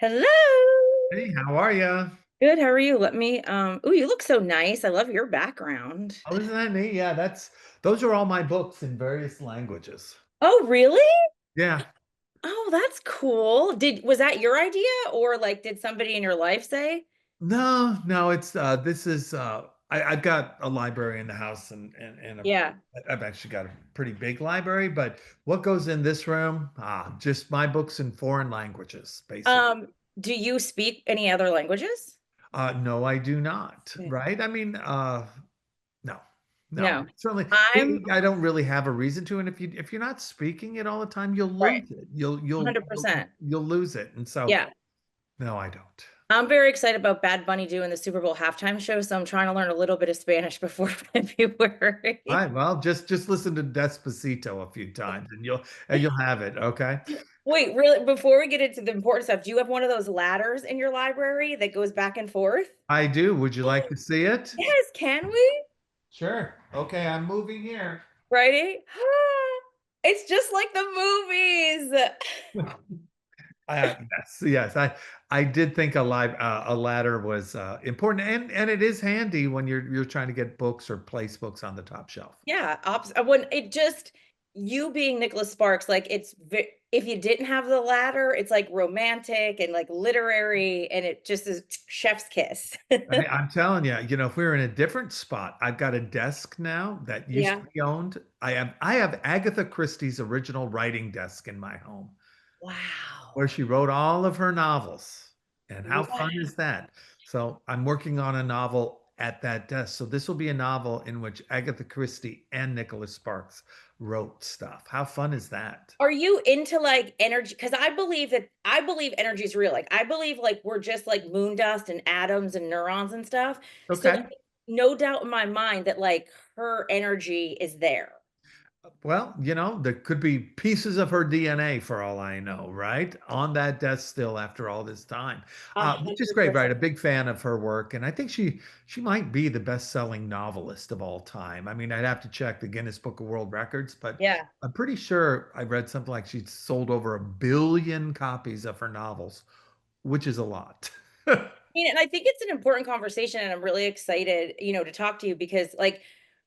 Hello. Hey, how are you? Good. How are you? Ooh, you look so nice. I love your background. Oh, isn't that neat? Yeah, those are all my books in various languages. Oh, really? Yeah. Oh, that's cool. Was that your idea or like did somebody in your life say? No, no, it's this is I've got a library in the house and Yeah. I've actually got a pretty big library, but what goes in this room? Just my books in foreign languages, basically. Um, do you speak any other languages? No, I do not, Yeah. right? I mean, no, no, No. certainly. I'm I don't really have a reason to, and if you're not speaking it all the time, you'll right. lose it. You'll 100%. you'll lose it. And so, Yeah. no, I don't. I'm very excited about Bad Bunny doing the Super Bowl halftime show, so I'm trying to learn a little bit of Spanish before All February. right, well, just listen to Despacito a few times, and you'll have it. Okay. Wait, really, before we get into the important stuff, do you have one of those ladders in your library that goes back and forth? I do. Would you like to see it? Yes, can we? Sure. Okay, I'm moving here. Righty? It's just like the movies. Yes, yes. I did think a ladder was important, and it is handy when you're trying to get books or place books on the top shelf. Yeah, when it just you being Nicholas Sparks, like if you didn't have the ladder, it's like romantic and like literary, and it just is chef's kiss. I'm telling you, if we were in a different spot, I've got a desk now that used to Yeah. be owned. I have Agatha Christie's original writing desk in my home Wow. where she wrote all of her novels. And how fun Wow. is that? So I'm working on a novel at that desk. So this will be a novel in which Agatha Christie and Nicholas Sparks wrote stuff. How fun is that? Are you into like energy? Because I believe energy is real. Like I believe like we're just like moon dust and atoms and neurons and stuff. So Okay. like, no doubt in my mind that like her energy is there. Well, there could be pieces of her DNA for all I know, right? On that desk still after all this time. A Which is hundred great, right? percent. A big fan of her work. And I think she might be the best-selling novelist of all time. I mean, I'd have to check the Guinness Book of World Records, but Yeah. I'm pretty sure I read something like she sold over 1 billion copies of her novels, which is a lot. Mean, and I think it's an important conversation, and I'm really excited, to talk to you because, like,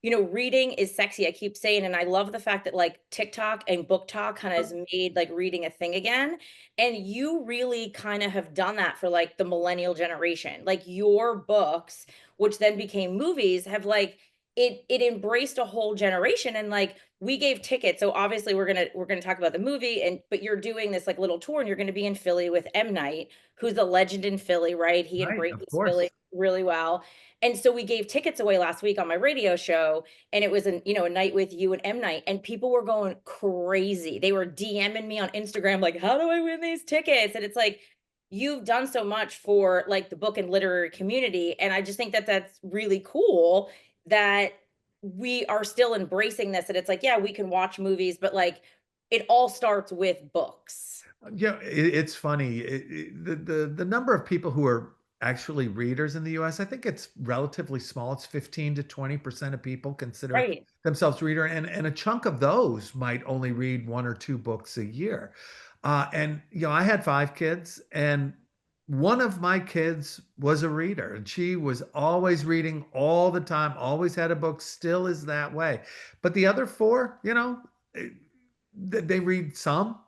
reading is sexy. I keep saying, and I love the fact that like TikTok and book talk kind of has made like reading a thing again. And you really kind of have done that for like the millennial generation. Like your books, which then became movies, have like it embraced a whole generation. And like we gave tickets. So obviously we're gonna talk about the movie, and but you're doing this like little tour, and you're gonna be in Philly with M. Night, who's a legend in Philly, right? He Right, of embraces course. Philly really well. And so we gave tickets away last week on my radio show, and it was a night with you and M Night, and people were going crazy. They were DMing me on Instagram like, "How do I win these tickets?" And it's like you've done so much for like the book and literary community, and I just think that that's really cool that we are still embracing this, and it's like, yeah, we can watch movies, but like it all starts with books. Yeah, it's funny. The number of people who are actually readers in the US, I think it's relatively small. It's 15 to 20% of people consider Right. themselves reader, and a chunk of those might only read one or two books a year. And I had 5 kids, and one of my kids was a reader, and she was always reading all the time, always had a book, still is that way. But the other four, eh, they read some,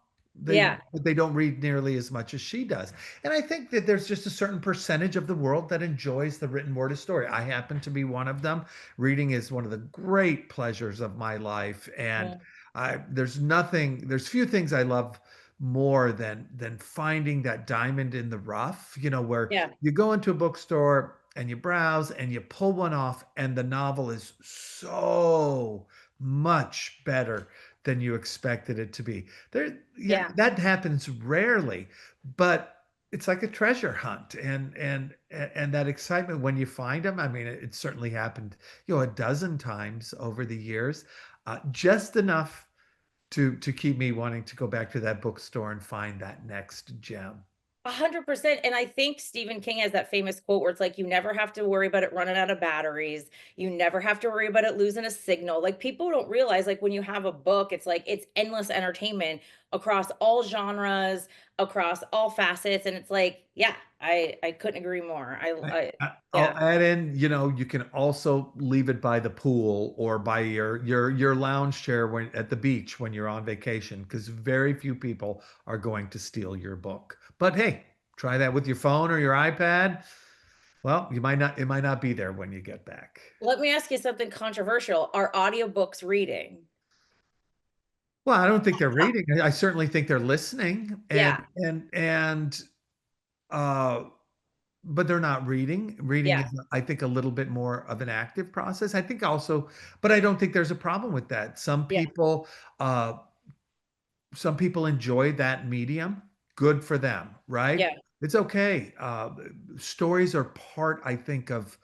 Yeah. but they don't read nearly as much as she does. And I think that there's just a certain percentage of the world that enjoys the written word of story. I happen to be one of them. Reading is one of the great pleasures of my life, and Mm. there's few things I love more than finding that diamond in the rough, where Yeah. you go into a bookstore and you browse and you pull one off, and the novel is so much better than you expected it to be. Yeah, Yeah. that happens rarely, but it's like a treasure hunt, and that excitement when you find them. I mean, it certainly happened, a dozen times over the years, just enough to keep me wanting to go back to that bookstore and find that next gem. 100%. And I think Stephen King has that famous quote where it's like, you never have to worry about it running out of batteries. You never have to worry about it losing a signal. Like people don't realize, like when you have a book, it's like it's endless entertainment across all genres, across all facets, and it's like, yeah, I couldn't agree more. I'll Yeah, add in, you can also leave it by the pool or by your lounge chair when at the beach when you're on vacation, because very few people are going to steal your book. But hey, try that with your phone or your iPad. Well, it might not be there when you get back. let me ask you something controversial. Are audiobooks reading? Well, I don't think they're reading. I certainly think they're listening Yeah, and uh but they're not reading. Reading yeah, is, I think, a little bit more of an active process. I think also, but I don't think there's a problem with that. yeah, Uh, some people enjoy that medium. Good for them, right? yeah, It's okay. Stories are part, I think, of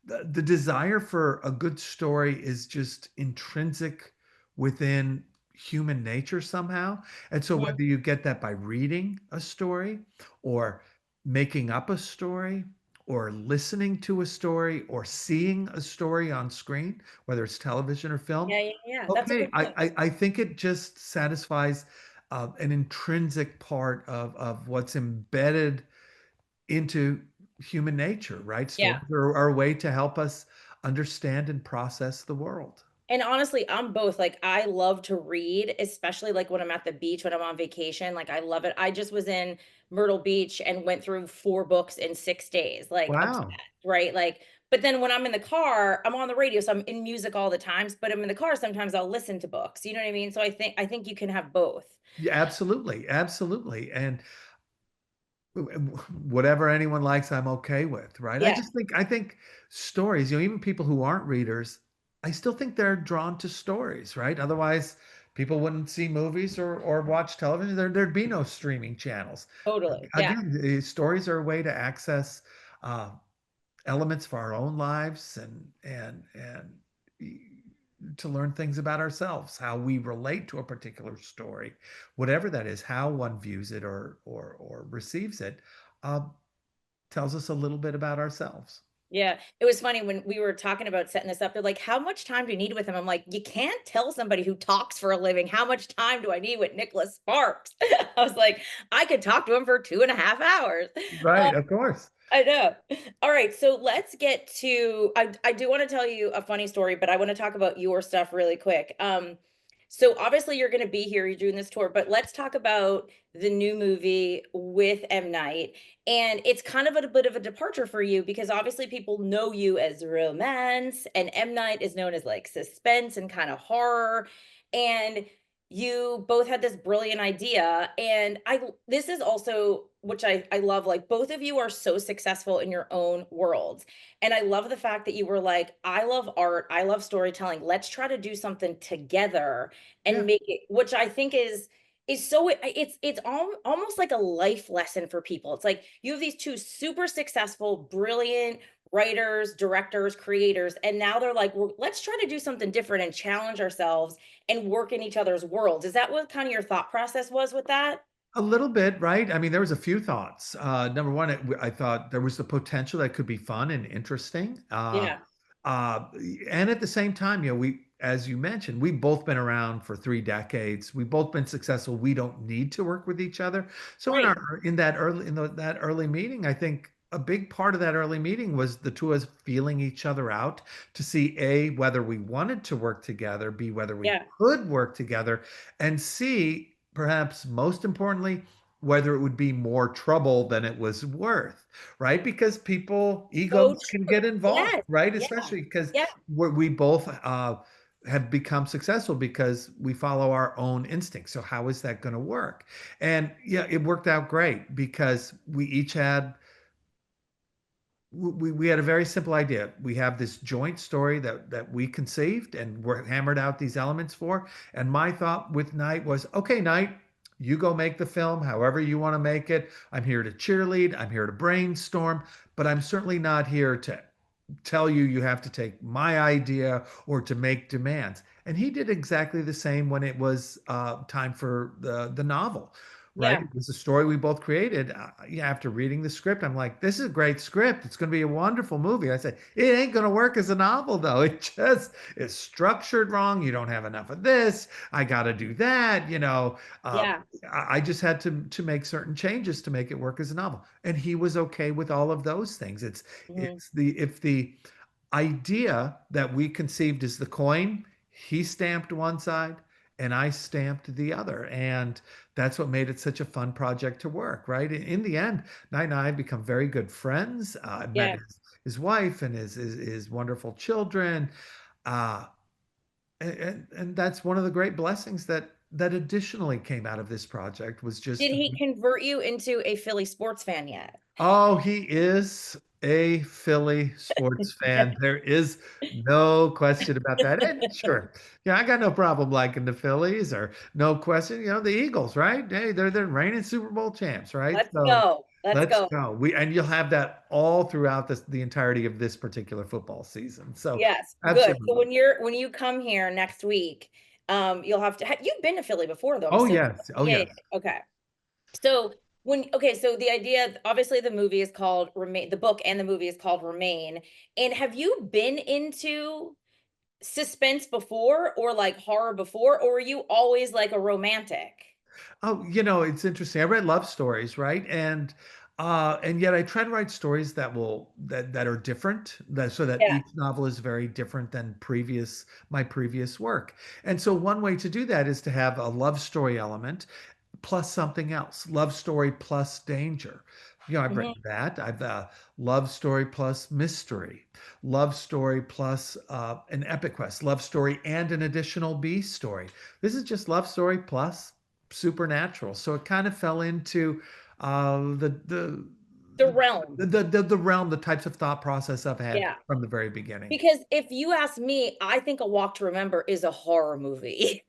the desire for a good story is just intrinsic within human nature somehow. And so mhm, whether you get that by reading a story or making up a story or listening to a story or seeing a story on screen, whether it's television or film, yeah, yeah, yeah. That's a okay, good point. I think it just satisfies an intrinsic part of what's embedded into human nature, right? Yeah. Stories are a way to help us understand and process the world. And honestly, I'm both. Like, I love to read, especially like when I'm at the beach, when I'm on vacation. Like, I love it. I just was in Myrtle Beach and went through 4 books in 6 days, like obsessed, Wow. right? Like, but then when I'm in the car, I'm on the radio, so I'm in music all the times. But I'm in the car, sometimes I'll listen to books. You know what I mean? So I think you can have both. Yeah, absolutely. Absolutely. And whatever anyone likes, I'm okay with, right? Yeah, I think stories, even people who aren't readers, I still think they're drawn to stories, right? Otherwise, people wouldn't see movies or watch television. There'd be no streaming channels. totally. Yeah, Again, stories are a way to access uh, elements for our own lives and to learn things about ourselves, how we relate to a particular story, whatever that is, how one views it or receives it, uh, tells us a little bit about ourselves. yeah. It was funny when we were talking about setting this up. They're like, "How much time do you need with him?" I'm like, "You can't tell somebody who talks for a living how much time do I need with Nicholas Sparks." I was like, "I could talk to him for 2.5 hours." Right, of course. I know. All right, so let's get to I do wanna tell you a funny story, but I wanna talk about your stuff really quick. So obviously you're gonna be here, you're doing this tour, but let's talk about the new movie with M. Night. And it's kind of a bit of a departure for you because obviously people know you as romance, and M. Night is known as like suspense and kind of horror. And you both had this brilliant idea. And this is also which I love, like both of you are so successful in your own worlds. And I love the fact that you were like, I love art, I love storytelling. Let's try to do something together Yeah. and make it, which I think is so almost like a life lesson for people. It's like you have these two super successful, brilliant writers, directors, creators, and now they're like, well, let's try to do something different and challenge ourselves and work in each other's worlds. Is that what kind of your thought process was with that? A little bit, right? I mean, there was a few thoughts. Number one, I thought there was the potential that could be fun and interesting. Yeah. Uh, and at the same time, as you mentioned, we've both been around for 3 decades. We've both been successful. We don't need to work with each other. So Right. that early meeting, I think a big part of that early meeting was the two of us feeling each other out to see A, whether we wanted to work together, B, whether we Yeah. could work together, and C, perhaps most importantly, whether it would be more trouble than it was worth, right? Because So egos can true. get involved, Yes. right? Yeah. Especially because Yeah. we both have become successful because we follow our own instincts. So how is that going to work? And yeah, it worked out great because we each had we had a very simple idea. We have this joint story that we conceived and we're hammered out these elements for. And my thought with Knight was, okay, Knight, you go make the film however you want to make it. I'm here to cheerlead. I'm here to brainstorm, but I'm certainly not here to tell you you have to take my idea or to make demands. And he did exactly the same when it was time for the novel. right? Yeah. It was a story we both created. Yeah, after reading the script, I'm like, this is a great script. It's going to be a wonderful movie. I said, it ain't going to work as a novel, though. It just is structured wrong. You don't have enough of this. I got to do that. Uh, Yeah. I just had to make certain changes to make it work as a novel, and he was okay with all of those things. Mhm. It's the if the idea that we conceived as the coin, he stamped one side and I stamped the other. And that's what made it such a fun project to work, right? In the end, Knight and I have become very good friends. I met Yeah. his wife and his wonderful children. Uh, and that's one of the great blessings that additionally came out of this project was Did just he convert you into a Philly sports fan yet? Oh, he is a Philly sports fan. There is no question about that. And sure, yeah, I got no problem liking the Phillies or no question, the Eagles, right? Hey, they're reigning Super Bowl champs, right? Let's So go. Let's let's go. go. And you'll have that all throughout the entirety of this particular football season. So Yes, good. So absolutely. when you come here next week, you'll have to you've been to Philly before though, I'm Oh assuming. yes. Oh Yeah, yeah, yes. yeah, okay. So so the idea, obviously the movie is called Remain, the book and the movie is called Remain. And have you been into suspense before or like horror before, or are you always like a romantic? Oh, it's interesting. I read love stories, right? And yet I try to write stories that are different, so that Yeah. each novel is very different than my previous work. And so one way to do that is to have a love story element plus something else, love story plus danger. I've Mhm. written that. I've love story plus mystery, love story plus an epic quest, love story and an additional B story. This is just love story plus supernatural. So it kind of fell into the The realm. the realm, the types of thought process I've had Yeah. from the very beginning. Because if you ask me, I think A Walk to Remember is a horror movie.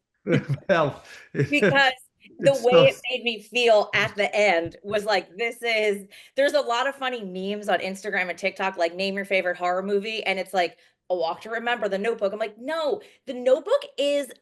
Well, Because the it's way so it made me feel at the end was like, there's a lot of funny memes on Instagram and TikTok, like name your favorite horror movie. And it's like A Walk to Remember, The Notebook. I'm like, no, the notebook is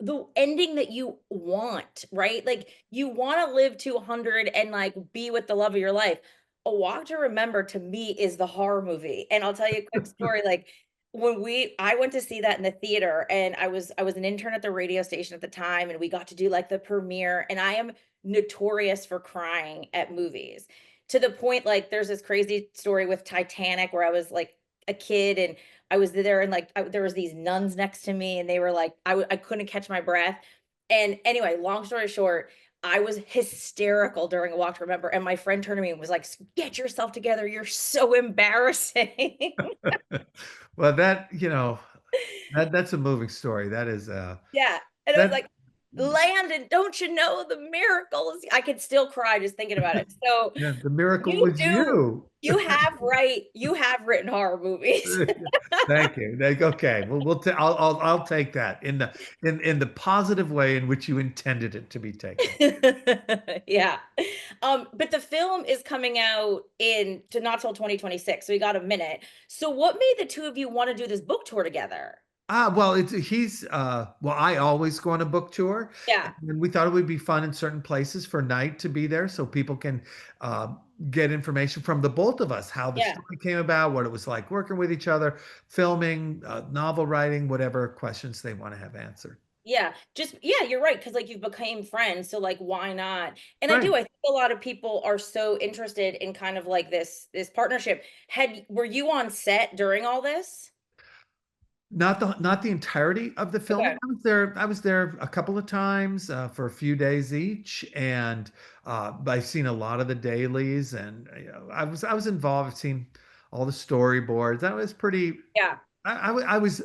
the ending that you want, right? Like you want to live to 100 and like be with the love of your life. A Walk to Remember to me is the horror movie. And I'll tell you a quick story. Like I went to see that in the theater, and I was an intern at the radio station at the time, and we got to do like the premiere, and I am notorious for crying at movies, to the point like there's this crazy story with Titanic where I was like a kid and I was there, and like there was these nuns next to me and they were like I couldn't catch my breath. And anyway, long story short, I was hysterical during A Walk to Remember, and my friend turned to me and was like, "Get yourself together. You're so embarrassing." well, that's a moving story. That is Yeah, and I was that like, "Landon, don't you know the miracles?" I could still cry just thinking about it. So, yeah, the miracle you was do you. you have written horror movies. Thank you. Okay, well, I'll take that in the positive way in which you intended it to be taken. Yeah. But the film is coming out in to not till 2026, so we got a minute. So what made the 2 of you wanna do this book tour together? Well, I always go on a book tour, Yeah, and we thought it would be fun in certain places for Night to be there so people can uh, get information from the both of us, how the yeah. story came about, what it was like working with each other, filming, novel writing, whatever questions they want to have answered. Yeah, yeah, you're right, because like, you've became friends, so, like, why not? And Right. I think a lot of people are so interested in kind of like this partnership. Were you on set during all this? Not the entirety of the filming. Okay. I was there a couple of times for a few days each, and I've seen a lot of the dailies, and I was involved. I've seen all the storyboards. That was pretty. Yeah, I was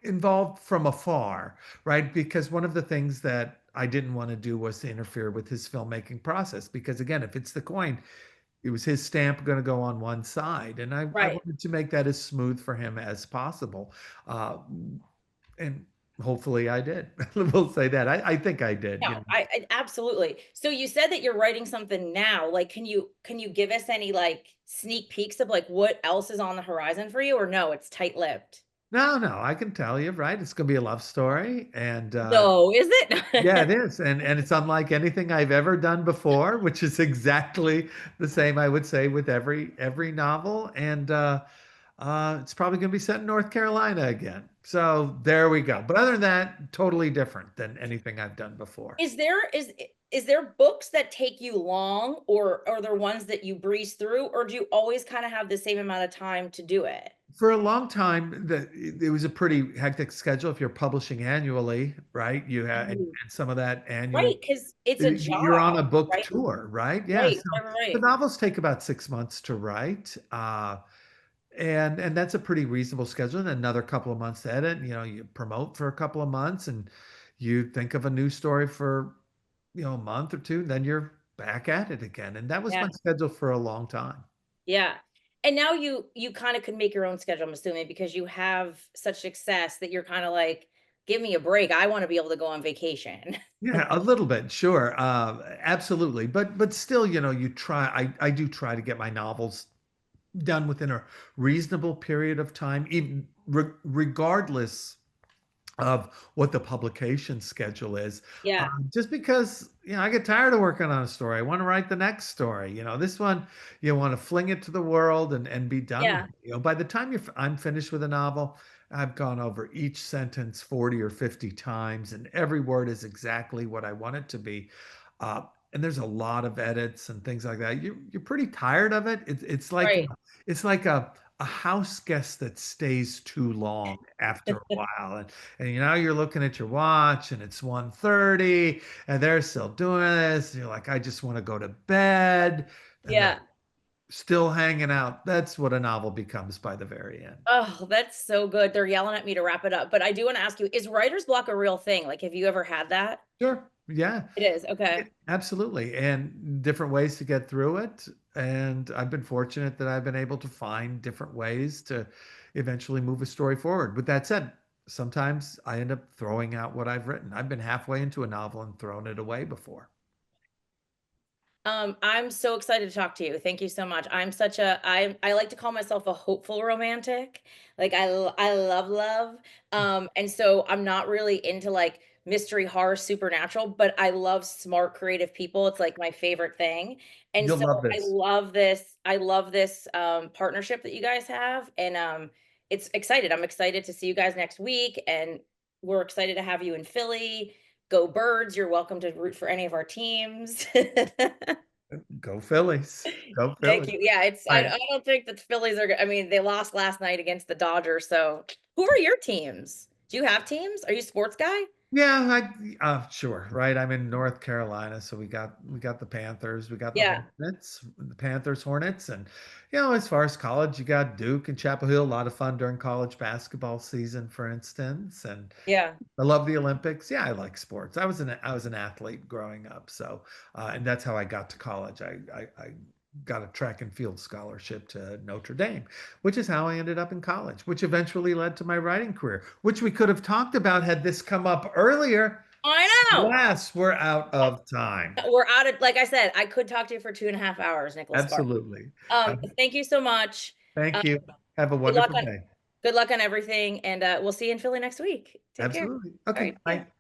involved from afar, right? Because one of the things that I didn't want to do was to interfere with his filmmaking process. Because again, if it's the coin, it was his stamp going to go on one side, and I right. wanted to make that as smooth for him as possible, uh, and hopefully I did. We'll say that I think I did. No, I absolutely. So you said that you're writing something now, like, can you give us any, like, sneak peeks of, like, what else is on the horizon for you, or no, it's tight-lipped? No, no, I can tell you, right? It's gonna be a love story, and No, is yeah, it it? is, and it's unlike anything I've ever done before, which is exactly the same, I would say, with every novel, and it's probably gonna be set in North Carolina again. So there we go. But other than that, totally different than anything I've done before. Is there books that take you long, or are there ones that you breeze through, or do you always kind of have the same amount of time to do it? For a long time, it was a pretty hectic schedule if you're publishing annually, right? You have Mhm. and some of that Right, annual because it's a you're on a job, book right? tour, right? Yeah. Right, So right, right, the right. novels take about 6 months to write. And that's a pretty reasonable schedule. And another couple of months to edit. You know, you promote for a couple of months and you think of a new story for, a month or two, then you're back at it again. And that was my Yeah, schedule for a long time. yeah. And now you kind of can make your own schedule, I'm assuming, because you have such success that you're kind of like, give me a break. I want to be able to go on vacation. Yeah, a little bit, sure. Absolutely. But still, you try I do try to get my novels done within a reasonable period of time, even regardless of what the publication schedule is. Yeah, Just because, I get tired of working on a story. I want to write the next story. This one, you want to fling it to the world and be done with yeah, it. By the time I'm finished with a novel, I've gone over each sentence 40 or 50 times, and every word is exactly what I want it to be. Uh, and there's a lot of edits and things like that. You're pretty tired of it. It's like right. a house guest that stays too long after a while. And you're looking at your watch and it's 1:30 and they're still doing this. And you're like, I just want to go to bed. And they're Yeah. still hanging out. That's what a novel becomes by the very end. Oh, that's so good. They're yelling at me to wrap it up, but I do want to ask you, is writer's block a real thing? Like, have you ever had that? Sure. Yeah. It is. Yeah, Okay. absolutely. And different ways to get through it. And I've been fortunate that I've been able to find different ways to eventually move a story forward. With that said, sometimes I end up throwing out what I've written. I've been halfway into a novel and thrown it away before. I'm so excited to talk to you. Thank you so much. I like to call myself a hopeful romantic. Like I love love. And so I'm not really into like mystery, horror, supernatural, but I love smart creative people. It's like my favorite thing. And You'll so love I this. love this partnership that you guys have, and it's excited. I'm excited to see you guys next week, and we're excited to have you in Philly. Go Birds. You're welcome to root for any of our teams. Go Phillies. Go Thank Phillies. you. Yeah, I, I don't think that the Phillies are I mean, they lost last night against the Dodgers, so who are your teams? Do you have teams? Are you a sports guy? yeah, sure, right. I'm in North Carolina, so we got the Panthers, we got the Yeah, Hornets, the Panthers, Hornets, and as far as college, you got Duke and Chapel Hill. A lot of fun during college basketball season, for instance, and yeah. I love the Olympics. Yeah, I like sports. I was an athlete growing up, so and that's how I got to college. I got a track and field scholarship to Notre Dame, which is how I ended up in college, which eventually led to my writing career, which we could have talked about had this come up earlier. I know. Alas, we're out of time. We're out of like I said, I could talk to you for 2.5 hours, Nicholas Sparks. Absolutely. Thank you so much. Thank Uh, you. Have a good luck wonderful on day. good luck on everything, and we'll see you in Philly next week. Take care. Absolutely. All Okay. right. See ya. Bye.